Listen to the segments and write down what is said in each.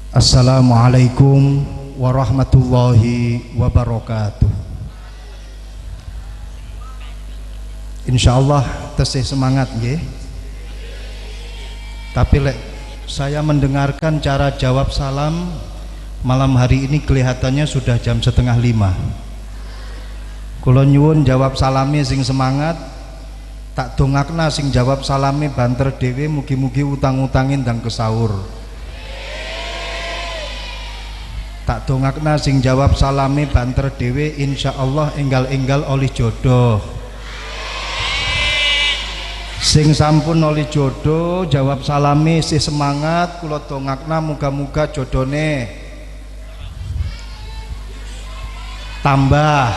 Assalamualaikum warahmatullahi wabarakatuh. Insyaallah tesih semangat nggih. Tapi saya mendengarkan cara jawab salam malam hari ini kelihatannya sudah jam 4:30. Kula nyuwun jawab salame sing semangat, tak dongakna sing jawab salame banter dhewe, mugi-mugi utang-utangin ndang kesaur. Tak dongakna sing jawab salame banter dhewe insyaallah enggal-enggal oleh jodoh. Sing sampun oleh jodoh jawab salame si semangat, kula dongakna muga-muga jodone tambah,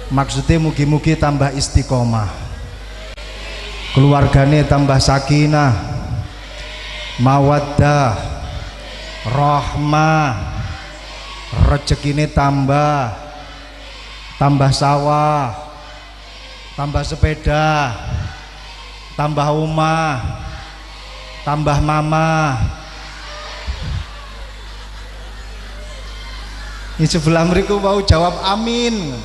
maksudnya mugi-mugi tambah istiqomah, keluargane tambah sakinah, mawaddah, rahmah, rezekine tambah sawah, tambah sepeda, tambah omah, tambah mama. Ini sebelah mriku mau jawab amin.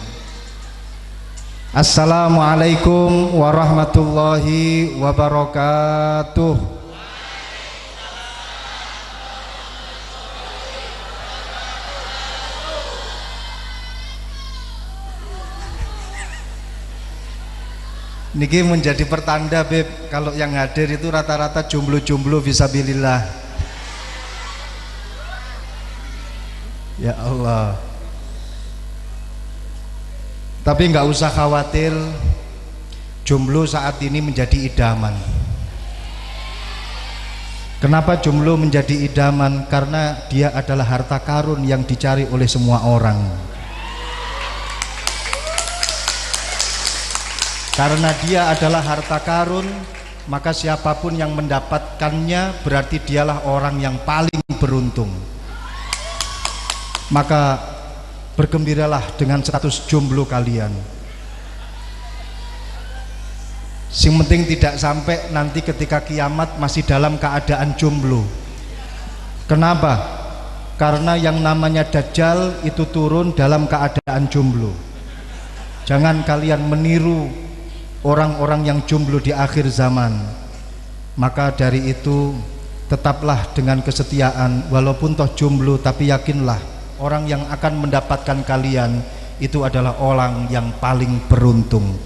Assalamualaikum warahmatullahi wabarakatuh. Niki menjadi pertanda Beb, kalau yang hadir itu rata-rata jomblo-jomblo fisabilillah. Ya Allah. Tapi nggak usah khawatir, jomblo saat ini menjadi idaman. Kenapa jomblo menjadi idaman? Karena dia adalah harta karun yang dicari oleh semua orang. Karena dia adalah harta karun, maka siapapun yang mendapatkannya berarti dialah orang yang paling beruntung. Maka bergembiralah dengan status jomblo kalian. Sing penting tidak sampai nanti ketika kiamat masih dalam keadaan jomblo. Kenapa? Karena yang namanya Dajjal itu turun dalam keadaan jomblo. Jangan kalian meniru orang-orang yang jomblo di akhir zaman. Maka dari itu tetaplah dengan kesetiaan, walaupun toh jomblo, tapi yakinlah orang yang akan mendapatkan kalian itu adalah orang yang paling beruntung.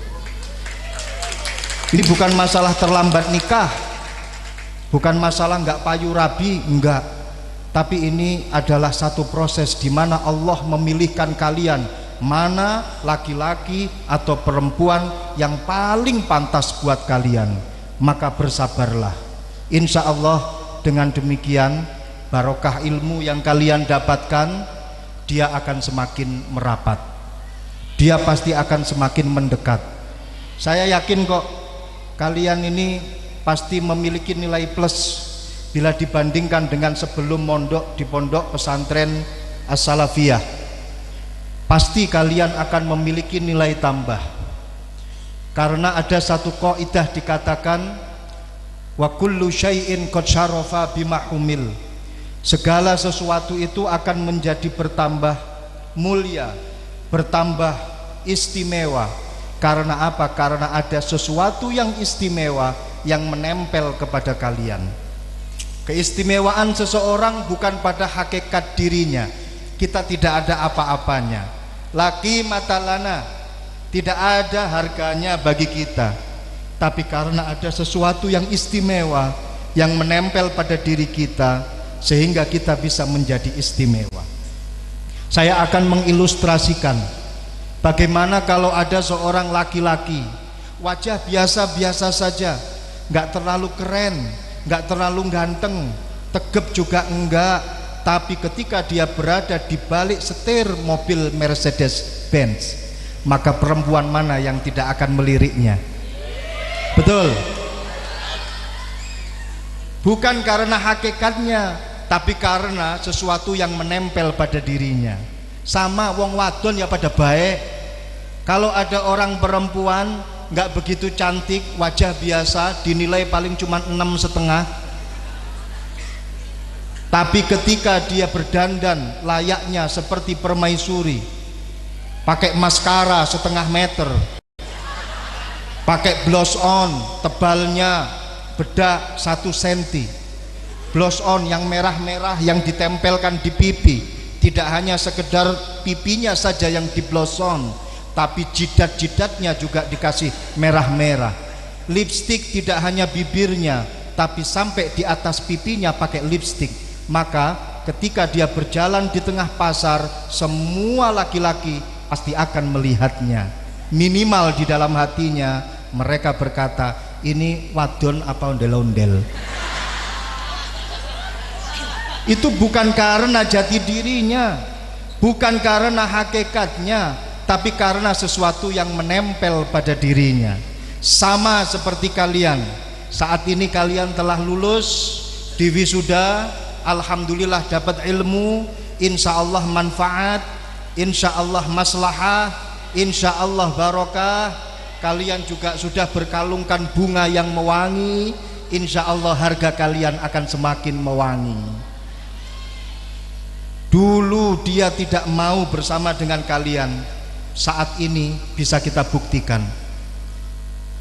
Ini bukan masalah terlambat nikah, bukan masalah nggak payu rabi, enggak, tapi ini adalah satu proses di mana Allah memilihkan kalian mana laki-laki atau perempuan yang paling pantas buat kalian. Maka bersabarlah, insya Allah dengan demikian barokah ilmu yang kalian dapatkan, dia akan semakin merapat, dia pasti akan semakin mendekat. Saya yakin kok kalian ini pasti memiliki nilai plus bila dibandingkan dengan sebelum mondok di pondok pesantren As-Salafiyah. Pasti kalian akan memiliki nilai tambah, karena ada satu kaidah dikatakan wa kullu syai'in qad syarafa bima humil. Segala sesuatu itu akan menjadi bertambah mulia, bertambah istimewa. Karena apa? Karena ada sesuatu yang istimewa yang menempel kepada kalian. Keistimewaan seseorang bukan pada hakikat dirinya, kita tidak ada apa-apanya. Laki matalana, tidak ada harganya bagi kita, tapi karena ada sesuatu yang istimewa yang menempel pada diri kita sehingga kita bisa menjadi istimewa. Saya akan mengilustrasikan bagaimana kalau ada seorang laki-laki wajah biasa-biasa saja, nggak terlalu keren, nggak terlalu ganteng, tegap juga enggak, tapi ketika dia berada di balik setir mobil Mercedes Benz, maka perempuan mana yang tidak akan meliriknya? Betul? Bukan karena hakikatnya, tapi karena sesuatu yang menempel pada dirinya. Sama wong wadon ya pada baik. Kalau ada orang perempuan nggak begitu cantik, wajah biasa, dinilai paling cuma 6,5, Tapi ketika dia berdandan layaknya seperti permaisuri, pakai maskara setengah meter, pakai blush on tebalnya bedak 1 senti, blush on yang merah-merah yang ditempelkan di pipi, tidak hanya sekedar pipinya saja yang di blush on, tapi jidat-jidatnya juga dikasih merah-merah. Lipstik tidak hanya bibirnya, tapi sampai di atas pipinya pakai lipstik. Maka ketika dia berjalan di tengah pasar, semua laki-laki pasti akan melihatnya. Minimal di dalam hatinya mereka berkata, ini wadon apa ondel-ondel. Itu bukan karena jati dirinya, bukan karena hakikatnya, tapi karena sesuatu yang menempel pada dirinya. Sama seperti kalian, saat ini kalian telah lulus di wisuda, alhamdulillah dapat ilmu, insya Allah manfaat, insya Allah maslahah, insya Allah barokah. Kalian juga sudah berkalungkan bunga yang mewangi, insya Allah harga kalian akan semakin mewangi. Dulu dia tidak mau bersama dengan kalian, saat ini bisa kita buktikan.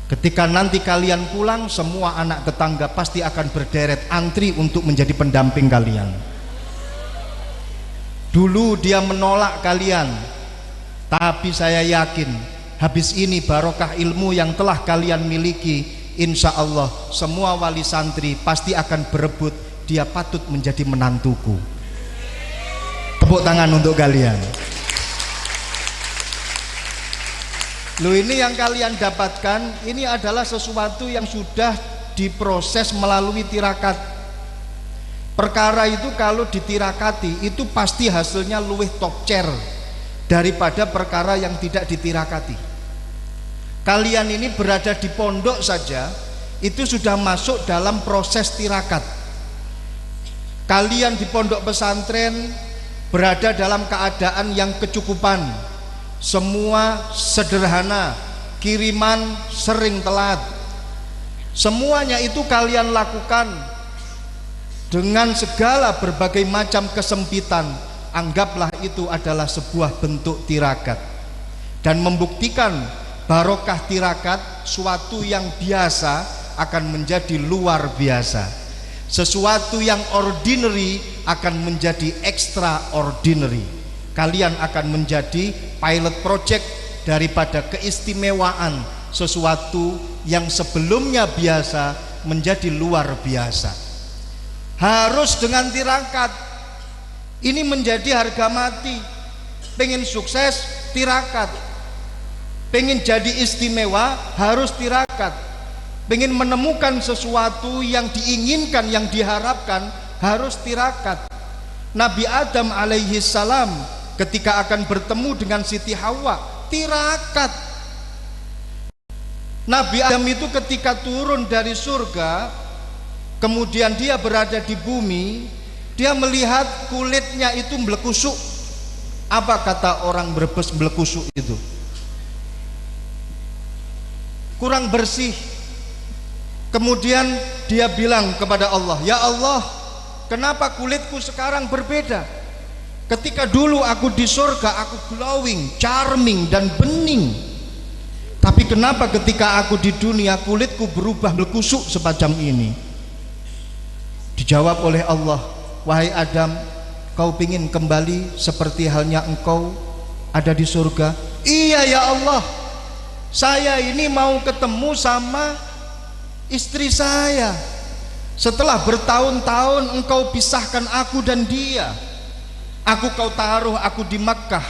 Ketika nanti kalian pulang, semua anak tetangga pasti akan berderet antri untuk menjadi pendamping kalian. Dulu dia menolak kalian, tapi saya yakin habis ini barokah ilmu yang telah kalian miliki, insya Allah semua wali santri pasti akan berebut, dia patut menjadi menantuku. Tepuk tangan untuk kalian. Loh, ini yang kalian dapatkan, ini adalah sesuatu yang sudah diproses melalui tirakat. Perkara itu kalau ditirakati, itu pasti hasilnya luwih top chair daripada perkara yang tidak ditirakati. Kalian ini berada di pondok saja, itu sudah masuk dalam proses tirakat. Kalian di pondok pesantren berada dalam keadaan yang kecukupan, semua sederhana, kiriman sering telat, semuanya itu kalian lakukan dengan segala berbagai macam kesempitan. Anggaplah itu adalah sebuah bentuk tirakat, dan membuktikan barokah tirakat, suatu yang biasa akan menjadi luar biasa, sesuatu yang ordinary akan menjadi extraordinary. Kalian akan menjadi pilot project daripada keistimewaan sesuatu yang sebelumnya biasa menjadi luar biasa. Harus dengan tirakat. Ini menjadi harga mati. Pengen sukses, tirakat. Pengen jadi istimewa, harus tirakat. Pengen menemukan sesuatu yang diinginkan, yang diharapkan, harus tirakat. Nabi Adam alaihi salam ketika akan bertemu dengan Siti Hawa, tirakat. Nabi Adam itu ketika turun dari surga, kemudian dia berada di bumi, dia melihat kulitnya itu melekusuk. Apa kata orang Brebes melekusuk itu? Kurang bersih. Kemudian dia bilang kepada Allah, ya Allah, kenapa kulitku sekarang berbeda? Ketika dulu aku di surga, aku glowing, charming, dan bening. Tapi kenapa ketika aku di dunia kulitku berubah melekusuk semacam ini? Dijawab oleh Allah, wahai Adam, kau ingin kembali seperti halnya engkau ada di surga? Iya ya Allah, saya ini mau ketemu sama istri saya. Setelah bertahun-tahun engkau pisahkan aku dan dia. Aku kau taruh aku di Makkah,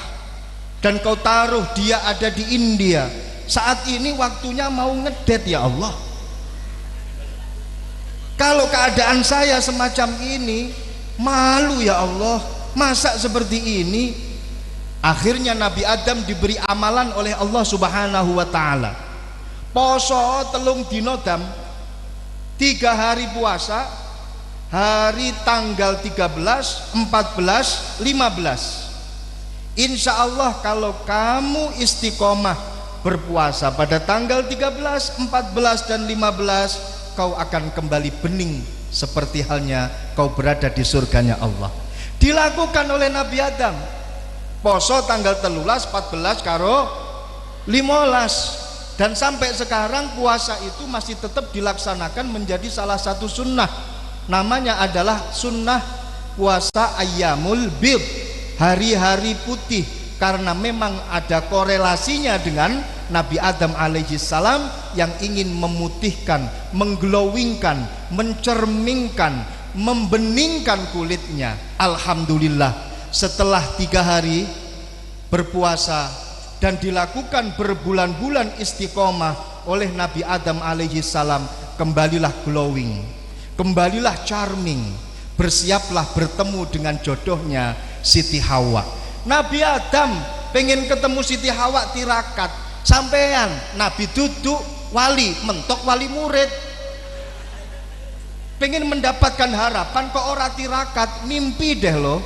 dan kau taruh dia ada di India. Saat ini waktunya mau ngedet ya Allah. Kalau keadaan saya semacam ini, malu ya Allah, masa seperti ini? Akhirnya Nabi Adam diberi amalan oleh Allah Subhanahu wa ta'ala. Poso telung dino dam, 3 hari puasa, hari tanggal 13, 14, 15. Insya Allah kalau kamu istiqomah berpuasa pada tanggal 13, 14, dan 15, kau akan kembali bening seperti halnya kau berada di surganya Allah. Dilakukan oleh Nabi Adam. Poso tanggal 13, 14 karo 15, dan sampai sekarang puasa itu masih tetap dilaksanakan menjadi salah satu sunnah. Namanya adalah sunnah puasa ayyamul bid, hari-hari putih, karena memang ada korelasinya dengan Nabi Adam alaihi salam yang ingin memutihkan, mengglowingkan, mencermingkan, membeningkan kulitnya. Alhamdulillah, setelah 3 hari berpuasa dan dilakukan berbulan-bulan istiqomah oleh Nabi Adam alaihi salam, kembalilah glowing, kembalilah charming, bersiaplah bertemu dengan jodohnya Siti Hawa. Nabi Adam pengen ketemu Siti Hawa tirakat, sampean Nabi duduk wali, mentok wali murid, pengen mendapatkan harapan kok ora tirakat, mimpi deh lo,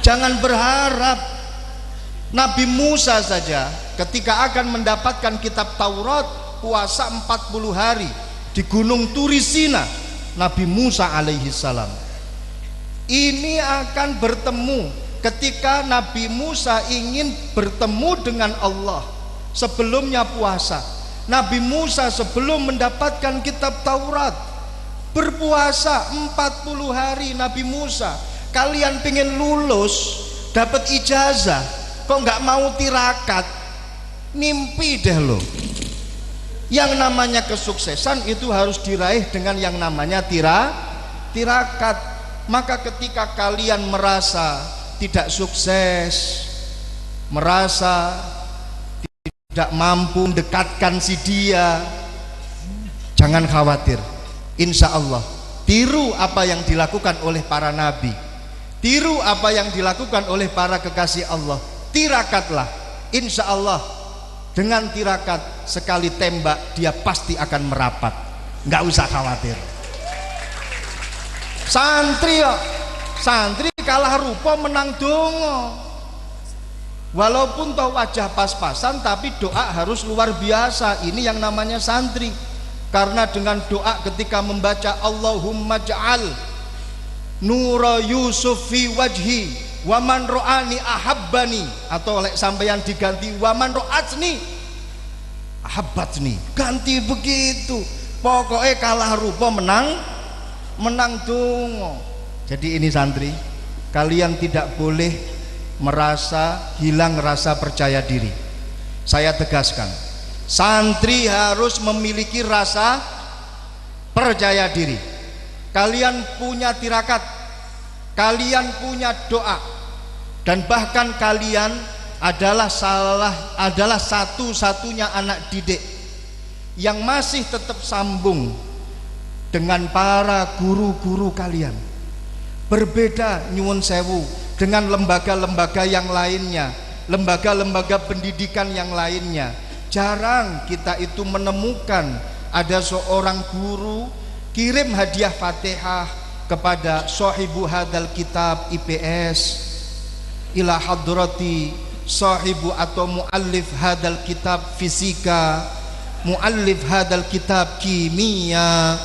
jangan berharap. Nabi Musa saja ketika akan mendapatkan kitab Taurat puasa 40 hari di gunung Turisina, Nabi Musa alaihi salam ini akan bertemu. Ketika Nabi Musa ingin bertemu dengan Allah sebelumnya puasa, Nabi Musa sebelum mendapatkan kitab Taurat berpuasa 40 hari. Nabi Musa, kalian pengen lulus dapat ijazah kok nggak mau tirakat, mimpi deh lo. Yang namanya kesuksesan itu harus diraih dengan yang namanya tirakat. Maka ketika kalian merasa tidak sukses, merasa tidak mampu mendekatkan si dia, jangan khawatir. Insya Allah tiru apa yang dilakukan oleh para nabi, tiru apa yang dilakukan oleh para kekasih Allah, tirakatlah. Insya Allah dengan tirakat sekali tembak dia pasti akan merapat, nggak usah khawatir. Santri kok, santri kalah rupa menang dongo, walaupun toh wajah pas-pasan tapi doa harus luar biasa. Ini yang namanya santri, karena dengan doa ketika membaca Allahumma ja'al nura Yusuf fi wajhi waman ro'ani ahabbani, atau oleh sampeyan diganti waman ro'atni ahabbatni, ganti begitu, pokoknya kalah rupa menang dongo. Jadi ini santri, kalian tidak boleh merasa hilang rasa percaya diri. Saya tegaskan, santri harus memiliki rasa percaya diri. Kalian punya tirakat, kalian punya doa, dan bahkan kalian adalah satu-satunya anak didik yang masih tetap sambung dengan para guru-guru kalian. Berbeda nyuwun sewu dengan lembaga-lembaga yang lainnya, lembaga-lembaga pendidikan yang lainnya. Jarang kita itu menemukan ada seorang guru kirim hadiah Fatihah kepada sahibu hadal kitab IPS, ila hadrati sahibu atau muallif hadal kitab fisika, muallif hadal kitab kimia,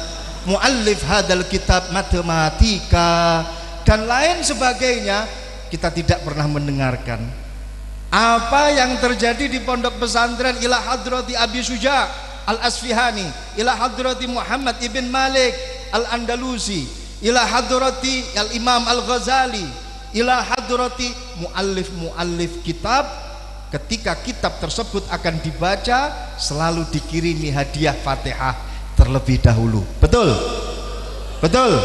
muallif hadal kitab matematika, dan lain sebagainya. Kita tidak pernah mendengarkan apa yang terjadi di pondok pesantren ila hadrati Abi Suja Al-Asfihani, ila hadrati Muhammad ibn Malik Al-Andalusi, ila hadrati Al-Imam Al-Ghazali, ila hadrati muallif kitab. Ketika kitab tersebut akan dibaca, selalu dikirimi hadiah Fatihah terlebih dahulu. Betul? Betul?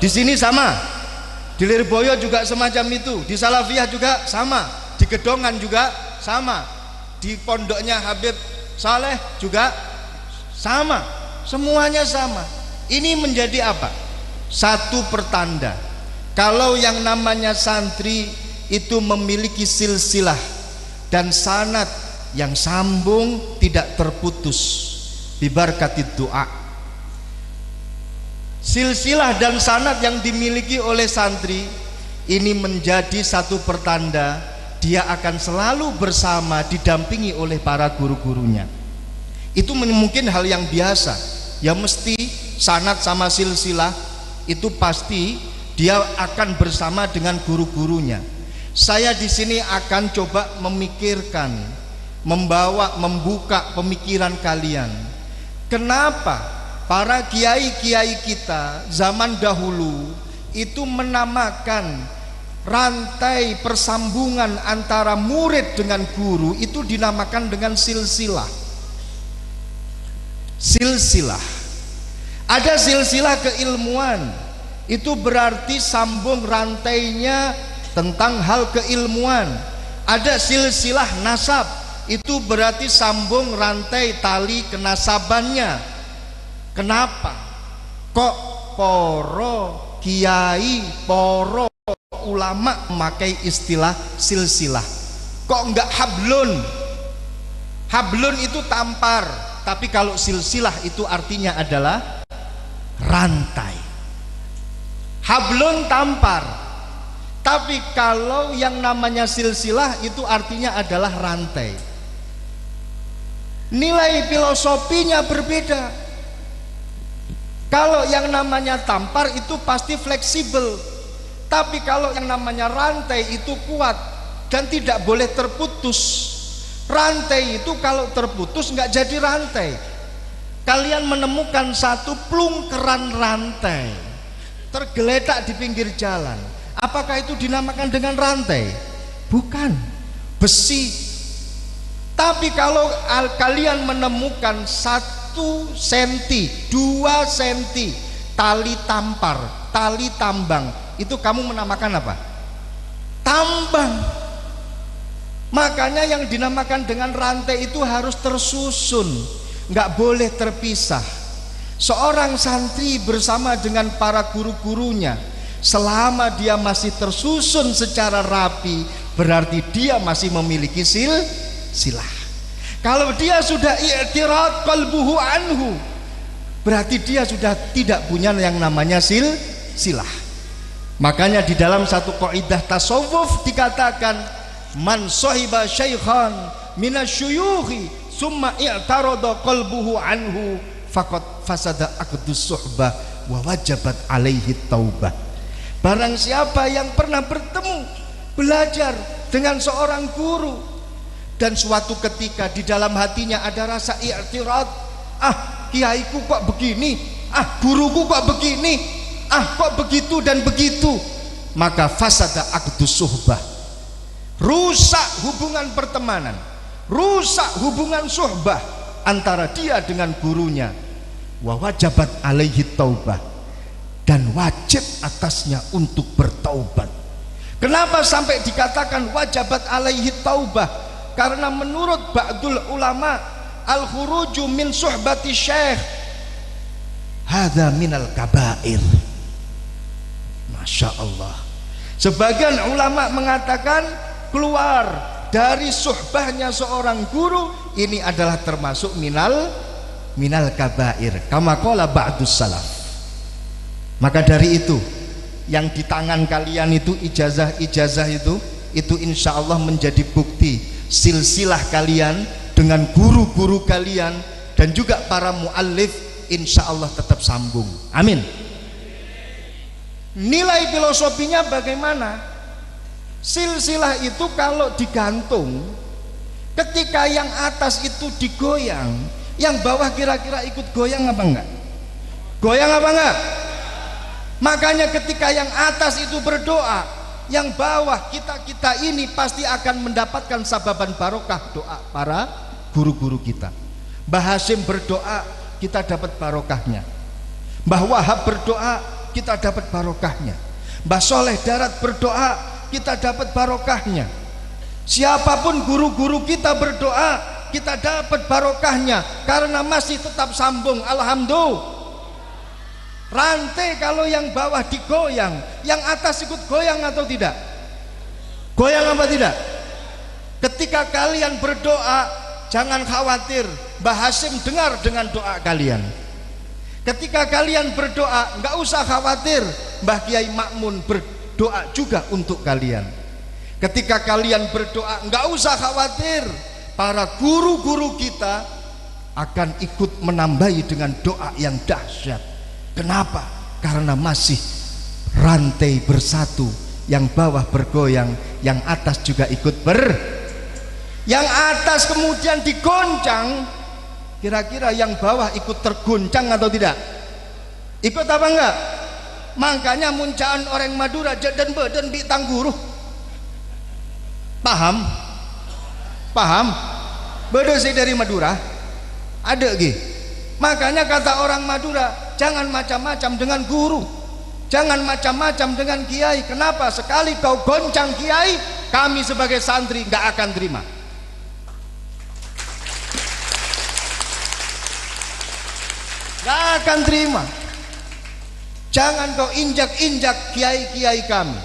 Di sini sama, di Lirboyo juga semacam itu, di Salafiyah juga sama, di Gedongan juga sama, di pondoknya Habib Saleh juga sama, semuanya sama. Ini menjadi apa? Satu pertanda kalau yang namanya santri itu memiliki silsilah dan sanad yang sambung tidak terputus bibarkatid doa. Silsilah dan sanad yang dimiliki oleh santri ini menjadi satu pertanda dia akan selalu bersama, didampingi oleh para guru-gurunya. Itu mungkin hal yang biasa, ya mesti sanad sama silsilah, itu pasti dia akan bersama dengan guru-gurunya. Saya di sini akan coba memikirkan, membuka pemikiran kalian. Kenapa para kiai-kiai kita zaman dahulu itu menamakan rantai persambungan antara murid dengan guru itu dinamakan dengan silsilah. Silsilah. Ada silsilah keilmuan, itu berarti sambung rantainya tentang hal keilmuan. Ada silsilah nasab, itu berarti sambung rantai tali kenasabannya. Kenapa kok poro kiai, poro ulama memakai istilah silsilah? Kok enggak hablun? Hablun itu tampar, tapi kalau silsilah itu artinya adalah rantai. Hablun tampar, tapi kalau yang namanya silsilah itu artinya adalah rantai. Nilai filosofinya berbeda. Kalau yang namanya tampar itu pasti fleksibel, tapi kalau yang namanya rantai itu kuat dan tidak boleh terputus. Rantai itu kalau terputus nggak jadi rantai. Kalian menemukan satu plungkeran rantai tergeletak di pinggir jalan, apakah itu dinamakan dengan rantai? Bukan, besi. Tapi kalau kalian menemukan 1 senti, 2 senti tali tampar, tali tambang, itu kamu menamakan apa? Tambang. Makanya yang dinamakan dengan rantai itu harus tersusun, nggak boleh terpisah. Seorang santri bersama dengan para guru-gurunya, selama dia masih tersusun secara rapi, berarti dia masih memiliki silsilah. Kalau dia sudah i'tirad qalbuhu anhu, berarti dia sudah tidak punya yang namanya silsilah. Makanya di dalam satu kaidah tasawuf dikatakan, man sahiba syaikhan minasyuyuhi summa i'tarada qalbuhu anhu faqad fasada aqdus suhbah wa wajabat alaihi taubah. Barang siapa yang pernah bertemu, belajar dengan seorang guru, dan suatu ketika di dalam hatinya ada rasa i'tirad, ah kiaiku kok begini, ah guruku kok begini, ah kok begitu dan begitu, maka fasada aqdus suhbah, rusak hubungan pertemanan, rusak hubungan suhbah antara dia dengan gurunya. Wa wajabat alaihi taubah, dan wajib atasnya untuk bertaubat. Kenapa sampai dikatakan wajabat alaihi taubah? Karena menurut ba'dul ulama, al-khuruju min suhbati syekh hadza minal kabair. Masya Allah. Sebagian ulama mengatakan keluar dari suhbahnya seorang guru ini adalah termasuk minal kabair, kama qala ba'dus salaf. Maka dari itu, yang di tangan kalian itu ijazah itu insya Allah menjadi bukti silsilah kalian dengan guru-guru kalian dan juga para muallif insya Allah tetap sambung. Amin. Nilai filosofinya bagaimana? Silsilah itu kalau digantung, ketika yang atas itu digoyang, yang bawah kira-kira ikut goyang apa enggak? Goyang apa enggak? Makanya ketika yang atas itu berdoa, yang bawah kita ini pasti akan mendapatkan sababan barokah doa para guru-guru kita. Mbah Hasyim berdoa, kita dapat barokahnya. Mbah Wahab berdoa, kita dapat barokahnya. Mbah Soleh Darat berdoa, kita dapat barokahnya. Siapapun guru-guru kita berdoa, kita dapat barokahnya karena masih tetap sambung. Alhamdulillah. Rantai kalau yang bawah digoyang, yang atas ikut goyang atau tidak? Goyang apa tidak? Ketika kalian berdoa, jangan khawatir, Mbah Hasyim dengar dengan doa kalian. Ketika kalian berdoa, nggak usah khawatir, Mbah Kiai Makmun berdoa juga untuk kalian. Ketika kalian berdoa, nggak usah khawatir, para guru-guru kita akan ikut menambahi dengan doa yang dahsyat. Kenapa? Karena masih rantai bersatu, yang bawah bergoyang, yang atas juga ikut yang atas kemudian digoncang, kira-kira yang bawah ikut tergoncang atau tidak? Ikut apa enggak? Makanya muncaan orang Madura jadan badan di tangguru. Paham? Paham? Beda sih dari Madura. Ada gitu. Makanya kata orang Madura, jangan macam-macam dengan guru, jangan macam-macam dengan kiai. Kenapa? Sekali kau goncang kiai, kami sebagai santri nggak akan terima. Nggak akan terima. Jangan kau injak-injak kiai-kiai kami.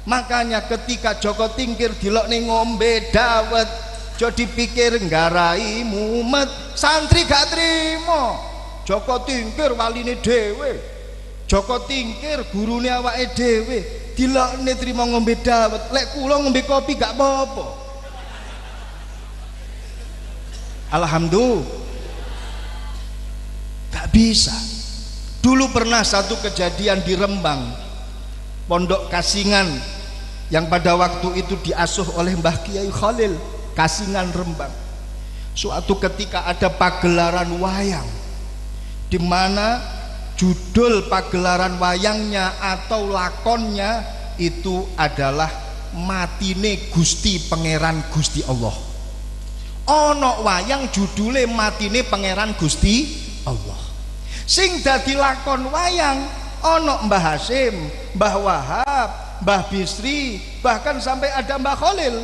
Makanya ketika Joko Tingkir dilok ning ngombe dawet, jo dipikir nggarai mumet, santri gak terima. Joko Tingkir waline dhewe, Joko Tingkir gurune awake dhewe, dilokne trimo ngombe dawet. Lek kula ngombe kopi gak apa-apa. Alhamdulillah. Gak bisa. Dulu pernah satu kejadian di Rembang, Pondok Kasingan, yang pada waktu itu diasuh oleh Mbah Kiai Khalil, Kasingan Rembang. Suatu ketika ada pagelaran wayang, di mana judul pagelaran wayangnya atau lakonnya itu adalah Matine Gusti Pangeran Gusti Allah. Ono wayang judule Matine Pangeran Gusti Allah. Sing dadi lakon wayang ono Mbah Hasim, Mbah Wahab, Mbah Bisri, bahkan sampai ada Mbah Khalil.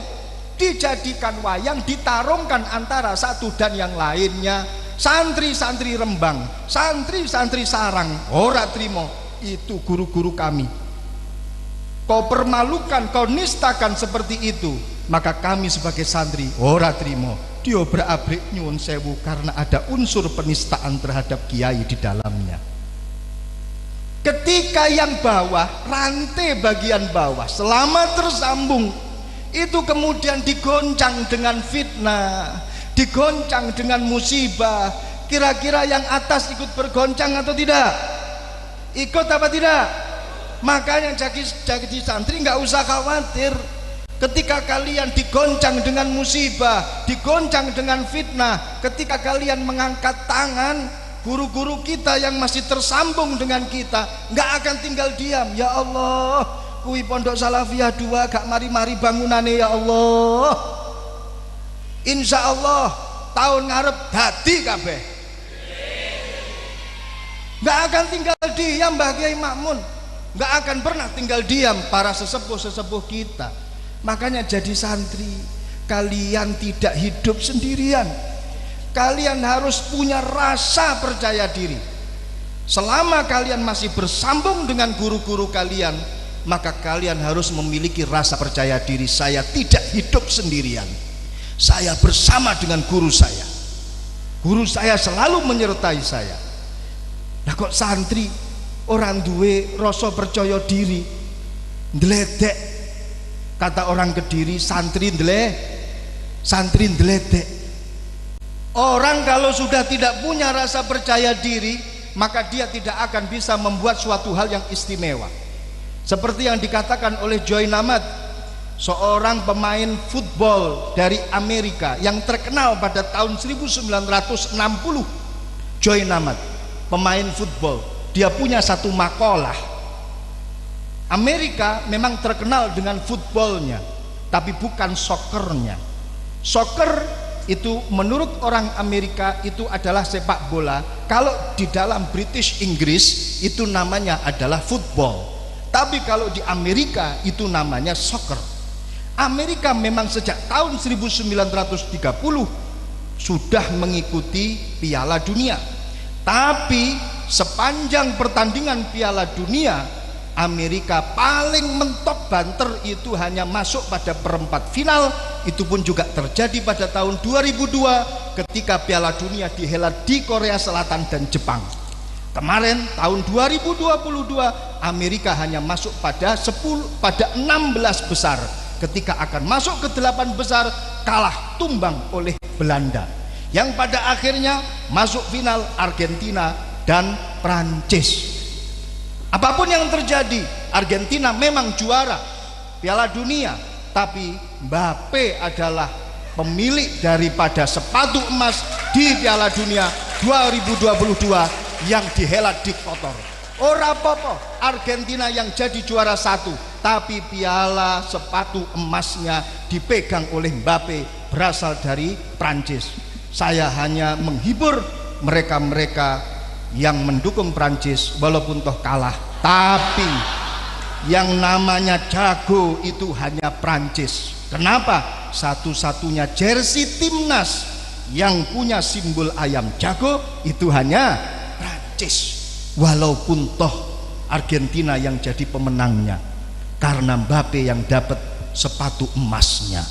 Dijadikan wayang, ditarungkan antara satu dan yang lainnya. Santri-santri Rembang, santri-santri Sarang ora trimo. Itu guru-guru kami. Kau permalukan, kau nistakan seperti itu, maka kami sebagai santri ora trimo. Dia berabrik nyun sewu karena ada unsur penistaan terhadap kiai di dalamnya. Ketika yang bawah, rantai bagian bawah selama tersambung itu kemudian digoncang dengan fitnah, digoncang dengan musibah, kira-kira yang atas ikut bergoncang atau tidak? Ikut apa tidak? Makanya jadi santri nggak usah khawatir. Ketika kalian digoncang dengan musibah, digoncang dengan fitnah, ketika kalian mengangkat tangan, guru-guru kita yang masih tersambung dengan kita nggak akan tinggal diam. Ya Allah, kuwi Pondok Salafiyah 2 gak mari-mari bangunane ya Allah. Insya Allah tahun ngarep dadi kabeh. Nggak akan tinggal diam Mbah Kiai Makmun, nggak akan pernah tinggal diam para sesepuh-sesepuh kita. Makanya jadi santri, kalian tidak hidup sendirian. Kalian harus punya rasa percaya diri. Selama kalian masih bersambung dengan guru-guru kalian, maka kalian harus memiliki rasa percaya diri. Saya tidak hidup sendirian, saya bersama dengan guru saya. Guru saya selalu menyertai saya. Nah kok santri orang duwe rasa percaya diri, ndledek. Kata orang Kediri, santri ndeledek. Orang kalau sudah tidak punya rasa percaya diri, maka dia tidak akan bisa membuat suatu hal yang istimewa. Seperti yang dikatakan oleh Joy Namad, seorang pemain football dari Amerika yang terkenal pada tahun 1960. Joy Namad, pemain football, dia punya satu makalah. Amerika memang terkenal dengan footballnya, tapi bukan soccernya. Soccer itu menurut orang Amerika itu adalah sepak bola. Kalau di dalam British Inggris itu namanya adalah football, tapi kalau di Amerika itu namanya soccer. Amerika memang sejak tahun 1930 sudah mengikuti Piala Dunia, tapi sepanjang pertandingan Piala Dunia, Amerika paling mentok banter itu hanya masuk pada perempat final. Itu pun juga terjadi pada tahun 2002 ketika Piala Dunia dihelat di Korea Selatan dan Jepang. Kemarin tahun 2022 Amerika hanya masuk pada 16 besar. Ketika akan masuk ke 8 besar kalah tumbang oleh Belanda, yang pada akhirnya masuk final Argentina dan Prancis. Apapun yang terjadi, Argentina memang juara Piala Dunia, tapi Mbappe adalah pemilik daripada sepatu emas di Piala Dunia 2022 yang dihelat diktator. Ora apa-apa Argentina yang jadi juara satu, tapi piala sepatu emasnya dipegang oleh Mbappe, berasal dari Prancis. Saya hanya menghibur mereka-mereka yang mendukung Prancis walaupun toh kalah, tapi yang namanya jago itu hanya Prancis. Kenapa? Satu-satunya jersey timnas yang punya simbol ayam jago itu hanya Prancis, walaupun toh Argentina yang jadi pemenangnya karena Mbappe yang dapat sepatu emasnya.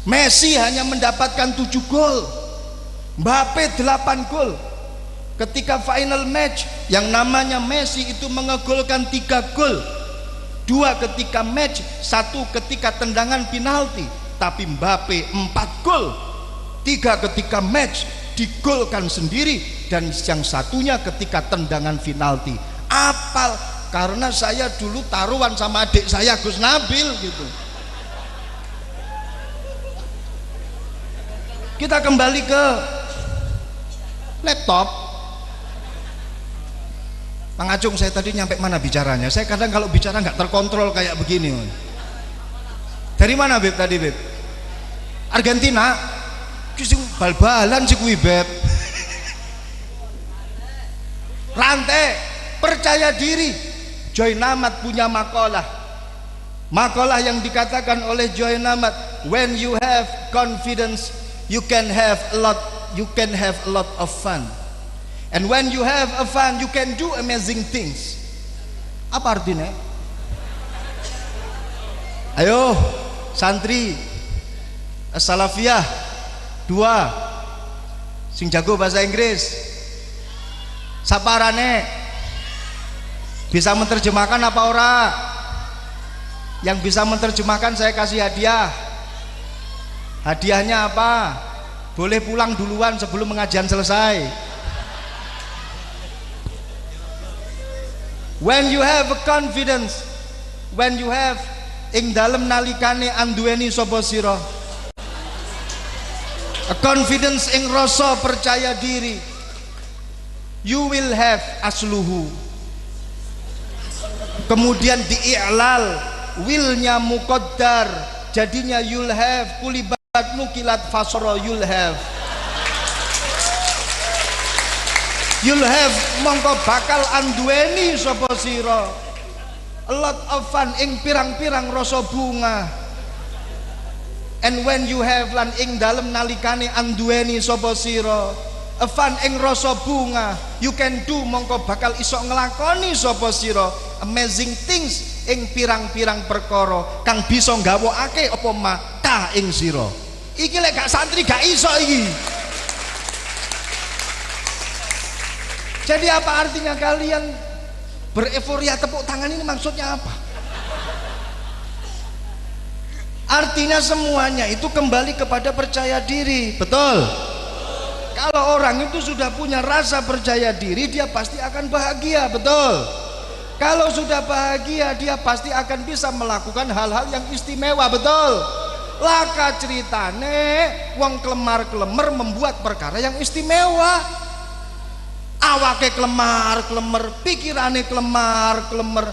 Messi hanya mendapatkan 7 gol, Mbappe 8 gol. Ketika final match yang namanya Messi itu mengegolkan 3 gol, 2 ketika match, 1 ketika tendangan penalti. Tapi Mbappe 4 gol, 3 ketika match digolkan sendiri, dan yang satunya ketika tendangan penalti. Apal, karena saya dulu taruhan sama adik saya Gus Nabil gitu. Kita kembali ke laptop. Mang Acung, saya tadi nyampe mana bicaranya? Saya kadang kalau bicara nggak terkontrol kayak begini. Dari mana Beb tadi Beb? Argentina. Kisah bal-balan sih kui Beb. Rantai, percaya diri. Joy Namat punya makalah yang dikatakan oleh Joy Namat, when you have confidence you can have a lot of fun. And when you have a fun, you can do amazing things. Apa artinya? Ayo, santri As-Salafiyah 2 sing jago bahasa Inggris, saparane bisa menerjemahkan apa ora? Yang bisa menerjemahkan saya kasih hadiah. Hadiahnya apa? Boleh pulang duluan sebelum pengajian selesai. When you have a confidence, when you have ing dalem nalikane anduweni sapa sira, a confidence ing rasa percaya diri, you will have asluhu. Kemudian dii'lal, willnya muqaddar, jadinya you'll have, kulibat nukilat fasra, you'll have mongko bakal anduweni sapa sira a lot of fun ing pirang-pirang rasa bunga. And when you have lan ing dalem nalikane anduweni sapa sira a fun ing rasa bunga, you can do mongko bakal iso nglakoni sapa sira amazing things ing pirang-pirang perkara kang bisa nggawokake apa mata ing sira. Iki lek gak santri gak iso iki. Jadi apa artinya kalian bereforia tepuk tangan ini, maksudnya apa? Artinya semuanya itu kembali kepada percaya diri, betul? Kalau orang itu sudah punya rasa percaya diri, dia pasti akan bahagia, betul? Kalau sudah bahagia, dia pasti akan bisa melakukan hal-hal yang istimewa, betul? Laka ceritane wong kelemar-kelemar membuat perkara yang istimewa. Awake kelemar-kelemar, pikirannya kelemar-kelemar,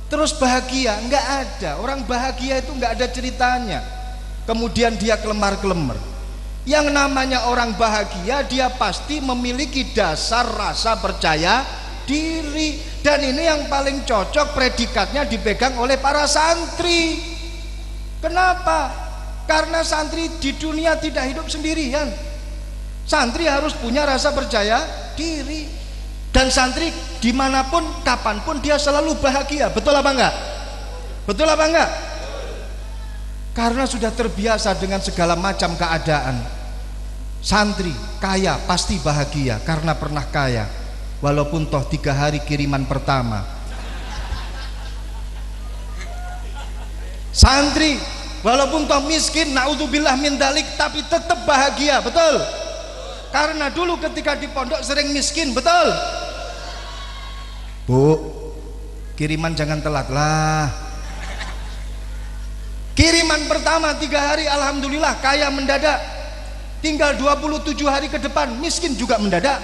terus bahagia? Enggak ada. Orang bahagia itu enggak ada ceritanya kemudian dia kelemar-kelemar. Yang namanya orang bahagia, dia pasti memiliki dasar rasa percaya diri, dan ini yang paling cocok predikatnya dipegang oleh para santri. Kenapa? Karena santri di dunia tidak hidup sendirian. Santri harus punya rasa percaya diri, dan santri dimanapun kapanpun dia selalu bahagia, betul apa enggak? Betul apa enggak? Karena sudah terbiasa dengan segala macam keadaan. Santri kaya pasti bahagia karena pernah kaya, walaupun toh 3 hari kiriman pertama. Santri walaupun toh miskin, naudzubillah min dalik, tapi tetap bahagia, betul? Karena dulu ketika di pondok sering miskin, betul? Bu, Kiriman jangan telat lah. Kiriman pertama 3 hari alhamdulillah kaya mendadak. Tinggal 27 hari ke depan miskin juga mendadak.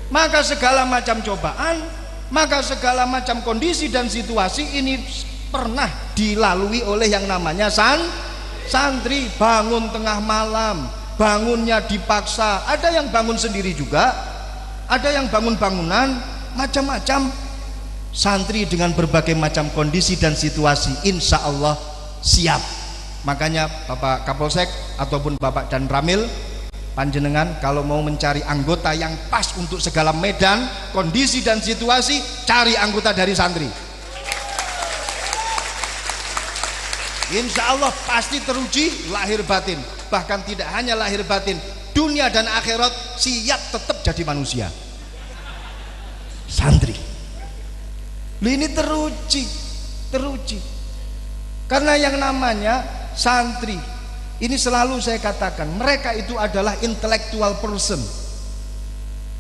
Maka segala macam cobaan, maka segala macam kondisi dan situasi ini pernah dilalui oleh yang namanya santri. Bangun tengah malam, bangunnya dipaksa, ada yang bangun sendiri juga, ada yang bangun bangunan, macam-macam. Santri dengan berbagai macam kondisi dan situasi insya Allah siap. Makanya Bapak Kapolsek ataupun Bapak Dan Ramil, panjenengan kalau mau mencari anggota yang pas untuk segala medan, kondisi dan situasi, cari anggota dari santri. Insya Allah pasti teruji lahir batin. Bahkan tidak hanya lahir batin, dunia dan akhirat siap tetap jadi manusia. Santri ini teruji. Karena yang namanya santri ini selalu saya katakan, mereka itu adalah intellectual person.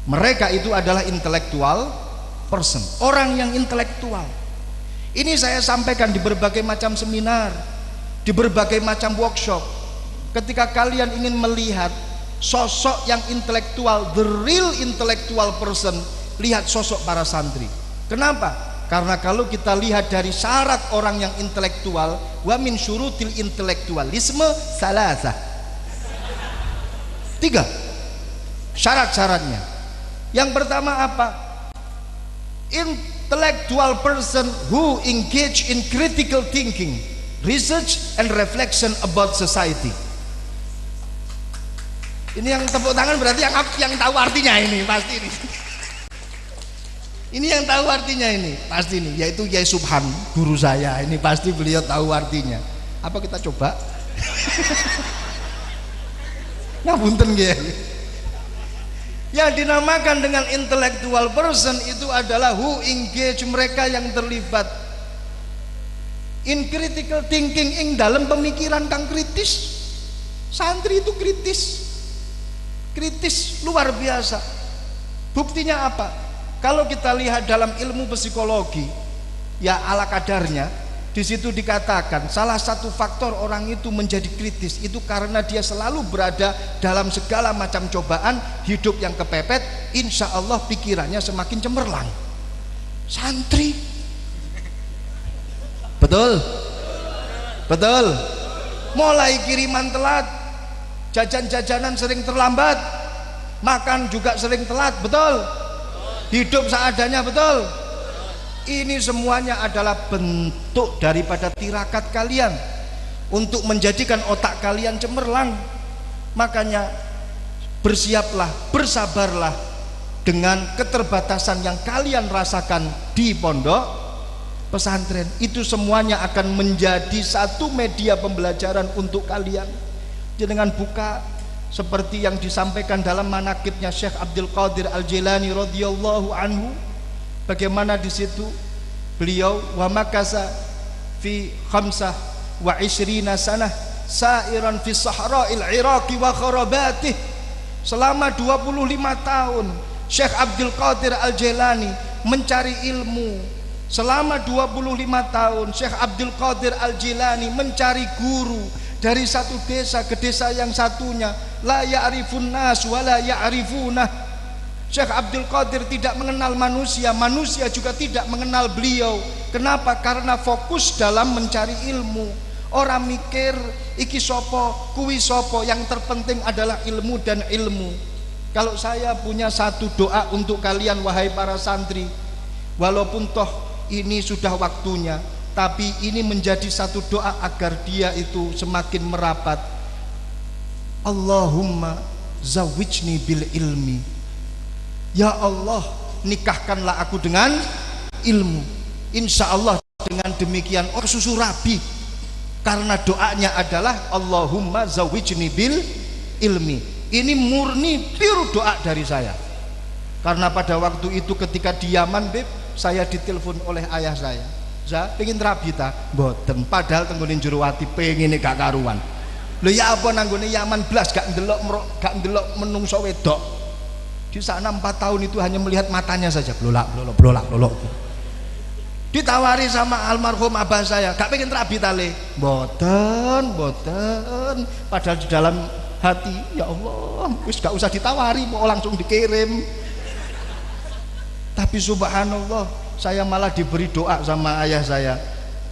Mereka itu adalah intellectual person, orang yang intelektual. Ini saya sampaikan di berbagai macam seminar, di berbagai macam workshop. Ketika kalian ingin melihat sosok yang intelektual, the real intellectual person, lihat sosok para santri. Kenapa? Karena kalau kita lihat dari syarat orang yang intelektual, wa min syurutil intelektualisme salasah. 3 syarat-syaratnya. Yang pertama apa? Intellectual person who engage in critical thinking, research and reflection about society. Ini yang tepuk tangan berarti yang tahu artinya ini pasti ini. Ini yang tahu artinya ini pasti ini, yaitu Yai Subhan, guru saya. Ini pasti beliau tahu artinya. Apa kita coba? Ngapunten nggih. Yang dinamakan dengan intellectual person itu adalah who engage, mereka yang terlibat in critical thinking, ing dalam pemikiran kang kritis. Santri itu kritis luar biasa. Buktinya apa? Kalau kita lihat dalam ilmu psikologi, ya ala kadarnya, di situ dikatakan salah satu faktor orang itu menjadi kritis itu karena dia selalu berada dalam segala macam cobaan, hidup yang kepepet, insya Allah pikirannya semakin cemerlang. Santri, betul, mulai kiriman telat, jajan-jajanan sering terlambat, makan juga sering telat, betul. Hidup seadanya, betul. Ini semuanya adalah bentuk daripada tirakat kalian untuk menjadikan otak kalian cemerlang. Makanya bersiaplah, bersabarlah dengan keterbatasan yang kalian rasakan di pondok pesantren. Itu semuanya akan menjadi satu media pembelajaran untuk kalian. Jangan buka seperti yang disampaikan dalam manaqibnya Syekh Abdul Qadir Al-Jilani radhiyallahu anhu, bagaimana di situ beliau wa makasa fi 25 sanah sairan fi sahra'il Iraqi wa kharabatih. Selama 25 tahun Syekh Abdul Qadir Al-Jilani mencari ilmu. Selama 25 tahun Syekh Abdul Qadir Al-Jilani mencari guru dari satu desa ke desa yang satunya. La ya'rifun nas wa la ya'rifunah. Syekh Abdul Qadir tidak mengenal manusia, manusia juga tidak mengenal beliau. Kenapa? Karena fokus dalam mencari ilmu. Orang mikir iki sopo, kuwi sopo, yang terpenting adalah ilmu dan ilmu. Kalau saya punya satu doa untuk kalian wahai para santri, walaupun toh ini sudah waktunya, tapi ini menjadi satu doa agar dia itu semakin merapat. Allahumma zawijni bil ilmi. Ya Allah, nikahkanlah aku dengan ilmu. Insya Allah dengan demikian susu rabi. Karena doanya adalah Allahumma zawijni bil ilmi. Ini murni pure doa dari saya. Karena pada waktu itu ketika di Yaman, Beb, saya ditelepon oleh ayah saya. Pengen rabi ta? Mboten. Padahal tenggone jero ati pengine gak karuan. Lho ya apa nanggone Yaman blas gak ndelok menungso wedok. Di sana 4 tahun itu hanya melihat matanya saja, blolak blolok. Ditawari sama almarhum abah saya, gak pengen terabi tale, boten. Padahal di dalam hati, ya Allah, wis gak usah ditawari, mau langsung dikirim. Tapi subhanallah, saya malah diberi doa sama ayah saya.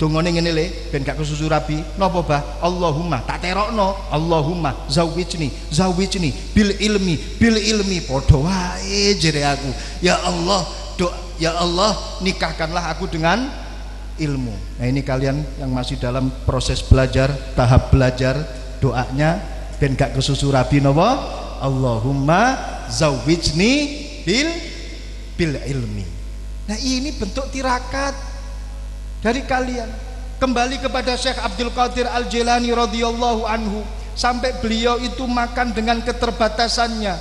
Dongone ngene le, ben gak kesusu rabi. Napa bah? Allahumma tak terokno, Allahumma zawijni bil ilmi. Padha wae jere aku. Ya Allah, ya Allah, nikahkanlah aku dengan ilmu. Nah, ini kalian yang masih dalam proses belajar, tahap belajar, doanya ben gak kesusu rabi napa? Allahumma zawijni bil ilmi. Nah, ini bentuk tirakat dari kalian. Kembali kepada Syekh Abdul Qadir Al-Jilani radhiyallahu anhu, sampai beliau itu makan dengan keterbatasannya,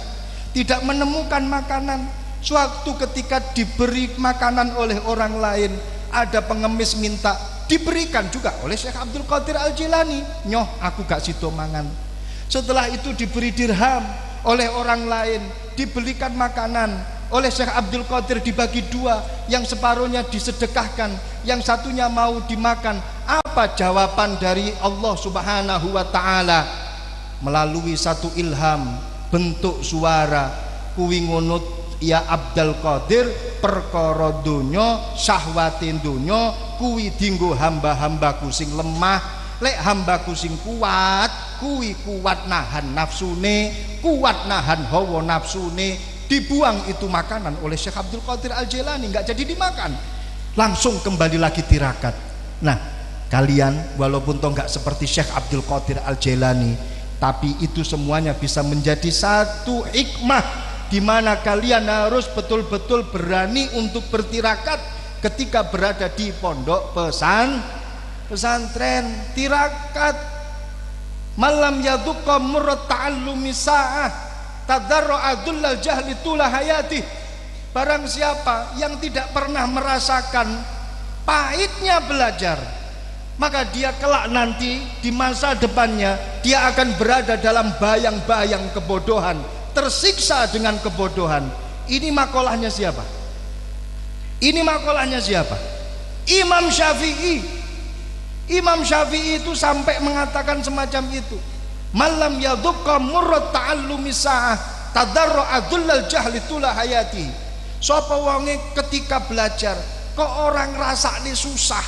tidak menemukan makanan. Suatu ketika diberi makanan oleh orang lain, ada pengemis minta, diberikan juga oleh Syekh Abdul Qadir Al-Jilani. Nyoh aku gak sido mangan. Setelah itu diberi dirham oleh orang lain, dibelikan makanan oleh Syekh Abdul Qadir, dibagi 2, yang separuhnya disedekahkan, yang satunya mau dimakan. Apa jawaban dari Allah Subhanahu wa ta'ala? Melalui satu ilham bentuk suara, kuwi ngunut ya Abdul Qadir, perkara donya syahwatin donya kuwi dinggo hamba-hambaku sing lemah. Lek hambaku sing kuat, kuwi kuat nahan nafsune, kuat nahan hawa nafsune. Dibuang itu makanan oleh Syekh Abdul Qadir Al-Jilani, nggak jadi dimakan, langsung kembali lagi tirakat. Nah, kalian walaupun toh nggak seperti Syekh Abdul Qadir Al-Jilani, tapi itu semuanya bisa menjadi satu hikmah di mana kalian harus betul-betul berani untuk bertirakat ketika berada di pondok pesantren. Tirakat malam yadhuqa murrat ta'allumi sa'ah tadarru'a dullal jahli tula hayati. Barang siapa yang tidak pernah merasakan pahitnya belajar, maka dia kelak nanti di masa depannya dia akan berada dalam bayang-bayang kebodohan, tersiksa dengan kebodohan. Ini makolahnya siapa? Ini makolahnya siapa? Imam Syafi'i. Imam Syafi'i itu sampai mengatakan semacam itu. Malam yadhuqa murrat ta'allumi sa'ah tadarru'a dullal jahli tula hayati. Sapa wonge ketika belajar kok orang rasane susah,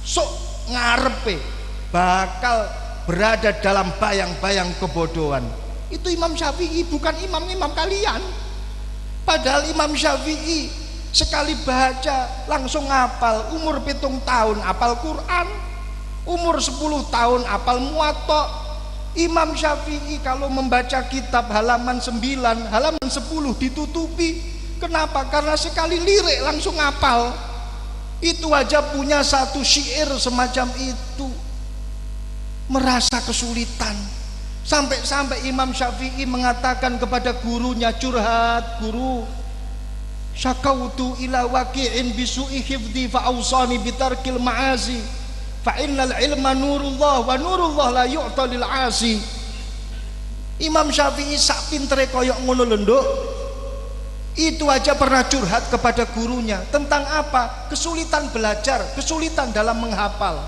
sok ngarepe bakal berada dalam bayang-bayang kebodohan. Itu Imam Syafi'i, bukan imam-imam kalian. Padahal Imam Syafi'i sekali baca langsung hafal. Umur 7 tahun hafal Quran, umur 10 tahun hafal Muwatta. Imam Syafi'i kalau membaca kitab halaman 9, halaman 10 ditutupi. Kenapa? Karena sekali lirik langsung hafal. Itu aja punya satu syair semacam itu. Merasa kesulitan. Sampai-sampai Imam Syafi'i mengatakan kepada gurunya, curhat, guru, syakautu ila waqi'in bisu'i hifdhi fa'awsani bitarkil ma'asi fa innal ilma nurullah wa nurullah la yu'ta lil 'asi. Imam Syafi'i sak pintere koyok ngono lho, Nduk. Itu aja pernah curhat kepada gurunya tentang apa? Kesulitan belajar, kesulitan dalam menghafal.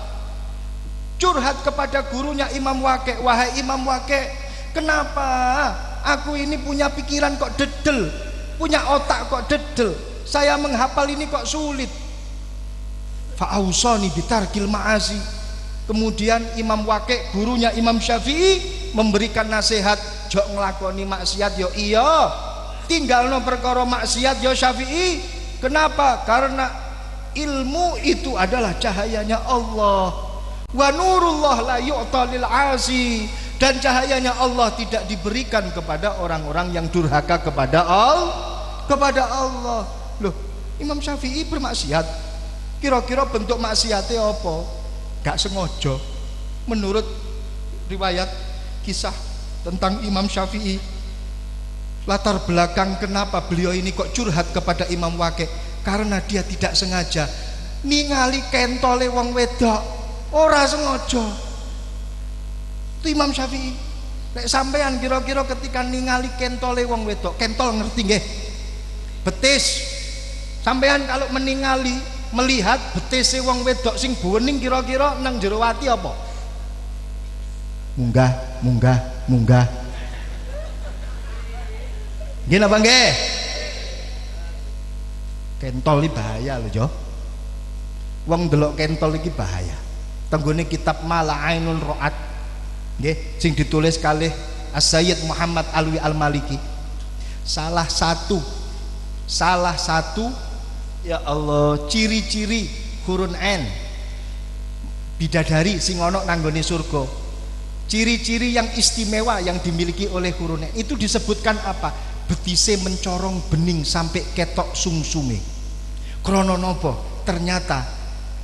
Curhat kepada gurunya Imam Waqi', wahai Imam Waqi', kenapa aku ini punya pikiran kok dedel, punya otak kok dedel, saya menghafal ini kok sulit. Fa'ausani bitarkil ma'asi. Kemudian Imam Waqi', gurunya Imam Syafi'i, memberikan nasihat, jok ngelakoni maksiat yo iya, tinggalno perkara maksiat yo Syafi'i. Kenapa? Karena ilmu itu adalah cahayanya Allah. Wa nurullah la yu'ta lil 'asi. Dan cahayanya Allah tidak diberikan kepada orang-orang yang durhaka kepada Allah. Loh, Imam Syafi'i bermaksiat. Kira-kira bentuk maksiatnya apa? Gak sengaja. Menurut riwayat kisah tentang Imam Syafi'i, latar belakang kenapa beliau ini kok curhat kepada Imam Waqi', karena dia tidak sengaja ningali kentole wong wedok, ora sengaja. Itu Imam Syafi'i. Nek sampean kira-kira ketika ningali kentole wong wedok, kentol ngerti nggih? Betis. Sampean kalau melihat betise wong wedok sing buwening kira-kira nang jero ati apa? Munggah, munggah, munggah. Nggih napa nggih? Kentol iki bahaya lho, Jo. Wong delok kentol iki bahaya. Tenggone kitab Mala'ainul Ra'at nggih sing ditulis kalih As-Sayyid Muhammad Alwi Al-Maliki. Salah satu ya Allah ciri-ciri hurun N bidadari sing ana nang nggone surga. Ciri-ciri yang istimewa yang dimiliki oleh hurun N itu disebutkan apa? Betise mencorong bening sampai ketok sungsume. Krana napa? Ternyata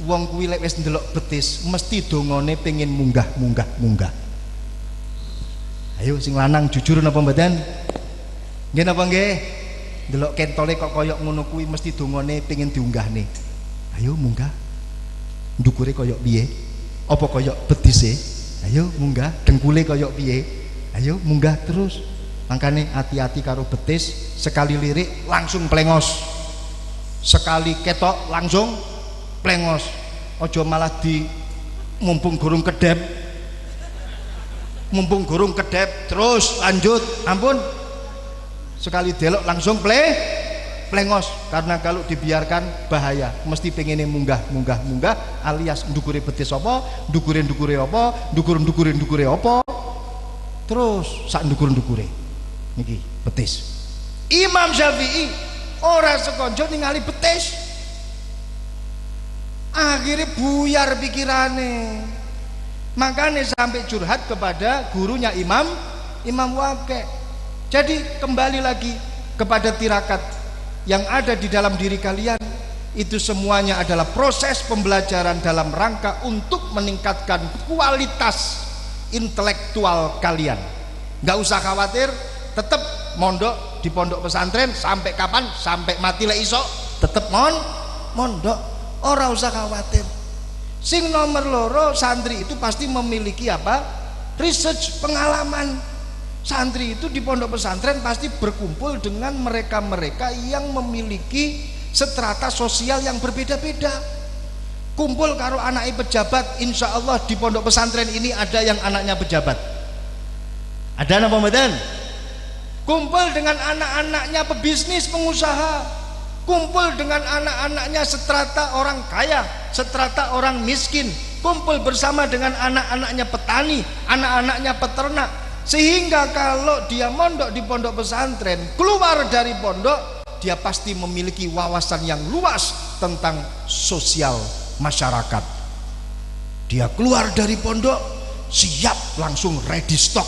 wong kuwi lek wis ndelok betis mesti dongane pengen munggah. Ayo sing lanang jujur napa mboten? Nggih napa nggih? Ndelok kentole kok koyok ngono kuwi mesti dongane pengen diunggahne. Ayo munggah. Ndukure koyok piye? Apa koyok betise? Ayo munggah. Dengkule koyok piye? Ayo munggah terus. Makane hati-hati karo betis, sekali lirik langsung plengos. Sekali ketok langsung plengos. Aja malah di mumpung gurung kedep terus lanjut, ampun sekali delok langsung plengos, karena kalau dibiarkan bahaya, mesti pengennya munggah alias ndukure betis apa, ndukure apa, ndukure apa, terus sak ndukure niki betis. Imam Syafi'i ora sekonjo ningali betis, akhirnya buyar pikirane. Makanya sampai curhat kepada gurunya Imam Waqi'. Jadi kembali lagi kepada tirakat yang ada di dalam diri kalian, itu semuanya adalah proses pembelajaran dalam rangka untuk meningkatkan kualitas intelektual kalian. Nggak usah khawatir, tetap mondok di pondok pesantren sampai kapan? Sampai mati lek iso tetap mondok, ora usah khawatir. Sing nomor loro, santri itu pasti memiliki apa? Research, pengalaman. Santri itu di pondok pesantren pasti berkumpul dengan mereka-mereka yang memiliki strata sosial yang berbeda-beda. Kumpul karo anaknya pejabat, insya Allah di pondok pesantren ini ada yang anaknya pejabat. Ada apa mboten? Kumpul dengan anak-anaknya pebisnis, pengusaha. Kumpul dengan anak-anaknya strata orang kaya, strata orang miskin. Kumpul bersama dengan anak-anaknya petani, anak-anaknya peternak. Sehingga kalau dia mondok di pondok pesantren, keluar dari pondok, dia pasti memiliki wawasan yang luas tentang sosial masyarakat. Dia keluar dari pondok siap, langsung ready stock,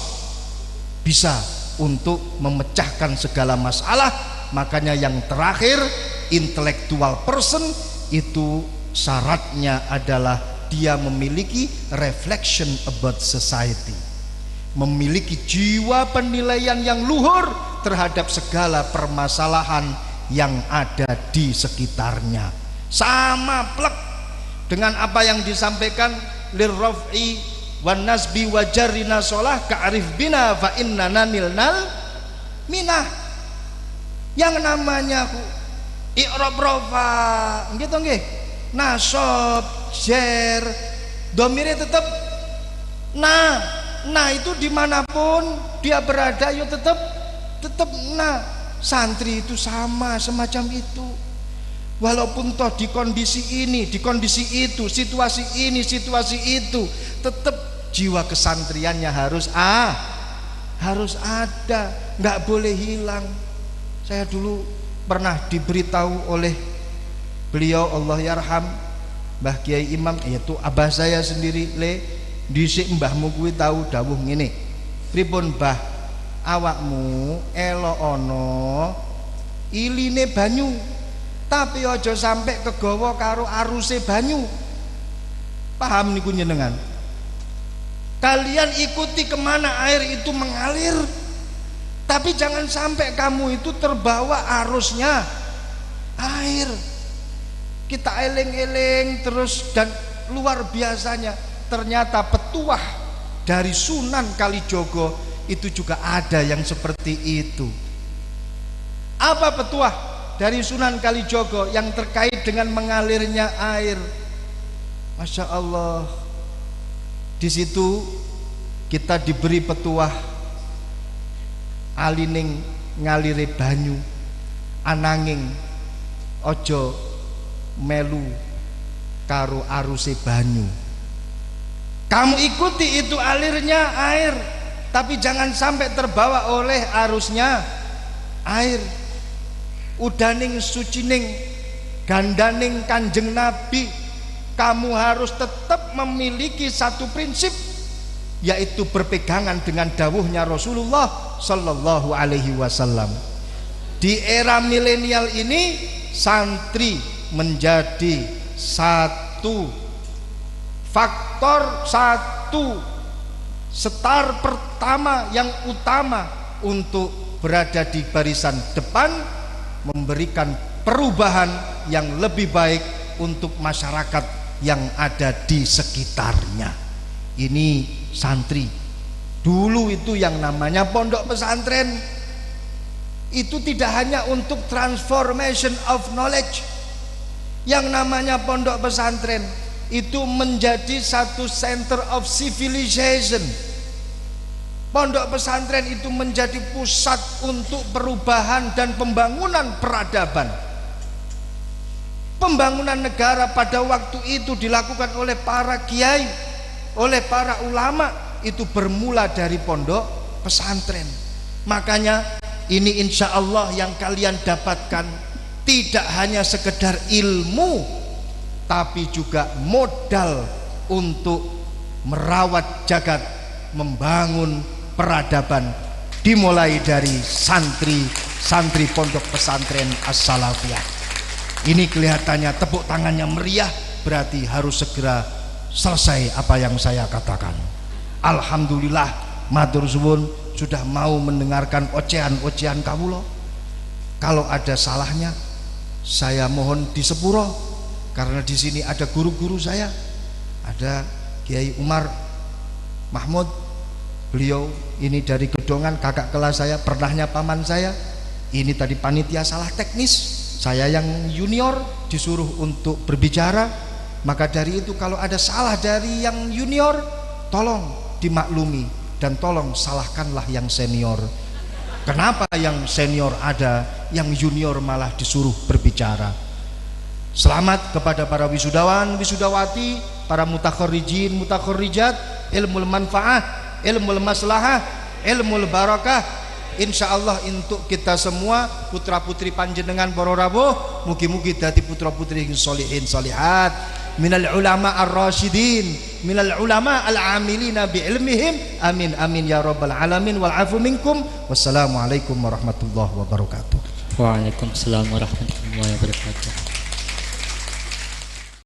bisa untuk memecahkan segala masalah. Makanya yang terakhir, intellectual person itu syaratnya adalah dia memiliki reflection about society, memiliki jiwa penilaian yang luhur terhadap segala permasalahan yang ada di sekitarnya. Sama plek dengan apa yang disampaikan lirraf'i wan nasbi wa jarrina sholah ka'arif bina fa innana nilnal minah. Yang namanya i'rab rafa gitu nggih, nasab, jar, domire tetap nah itu dimanapun dia berada yo tetap nah. Santri itu sama semacam itu, walaupun toh di kondisi ini, di kondisi itu, situasi ini, situasi itu, tetap jiwa kesantriannya harus ada, nggak boleh hilang. Saya dulu pernah diberitahu oleh beliau Allah yarham Mbah Kiai Imam, yaitu abah saya sendiri, le dhisik mbahmu kuwi tahu dawuh ngene, pripun Mbah, awakmu elo ana iline banyu tapi aja sampai kegawa karo aruse banyu. Paham niku njenengan? Kalian ikuti kemana air itu mengalir, tapi jangan sampai kamu itu terbawa arusnya air. Kita eling-eling terus, dan luar biasanya ternyata petuah dari Sunan Kalijogo itu juga ada yang seperti itu. Apa petuah dari Sunan Kalijogo yang terkait dengan mengalirnya air? Masya Allah, di situ kita diberi petuah alining ngalire banyu, ananging ojo melu karo aruse banyu. Kamu ikuti itu alirnya air, tapi jangan sampai terbawa oleh arusnya air. Udaning sucining gandaning Kanjeng Nabi, kamu harus tetap memiliki satu prinsip, yaitu berpegangan dengan dawuhnya Rasulullah Sallallahu Alaihi Wasallam. Di era milenial ini, santri menjadi satu faktor, satu setar pertama yang utama untuk berada di barisan depan, memberikan perubahan yang lebih baik untuk masyarakat yang ada di sekitarnya. Ini santri. Dulu itu yang namanya pondok pesantren itu tidak hanya untuk transformation of knowledge. Yang namanya pondok pesantren itu menjadi satu center of civilization. Pondok pesantren itu menjadi pusat untuk perubahan dan pembangunan peradaban. Pembangunan negara pada waktu itu dilakukan oleh para kiai, oleh para ulama, itu bermula dari pondok pesantren. Makanya ini insya Allah yang kalian dapatkan tidak hanya sekedar ilmu, tapi juga modal untuk merawat jagat, membangun peradaban, dimulai dari santri pondok pesantren As-Salafiyah. Ini kelihatannya tepuk tangannya meriah, berarti harus segera selesai apa yang saya katakan. Alhamdulillah, matur suwun sudah mau mendengarkan ocehan-ocehan kawula. Kalau ada salahnya, saya mohon disepuro, karena di sini ada guru-guru saya, ada Kiai Umar Mahmud, beliau ini dari Gedongan, kakak kelas saya, pernahnya paman saya. Ini tadi panitia salah teknis, saya yang junior disuruh untuk berbicara. Maka dari itu kalau ada salah dari yang junior, tolong dimaklumi dan tolong salahkanlah yang senior. Kenapa yang senior ada, yang junior malah disuruh berbicara? Selamat kepada para wisudawan, wisudawati, para mutakharrijin, mutakharrijat, ilmu manfaah, ilmu maslahah, ilmu barakah. Insyaallah untuk kita semua putra putri panjenengan para rawuh, mugi-mugi dadi putra putri sholihin sholihat, minal ulama ar-rasyidin, minal ulama al-amilina bi ilmihim, amin amin ya rabbal alamin, wal afu minkum. Wassalamualaikum warahmatullahi wabarakatuh. Waalaikumsalam warahmatullahi wabarakatuh.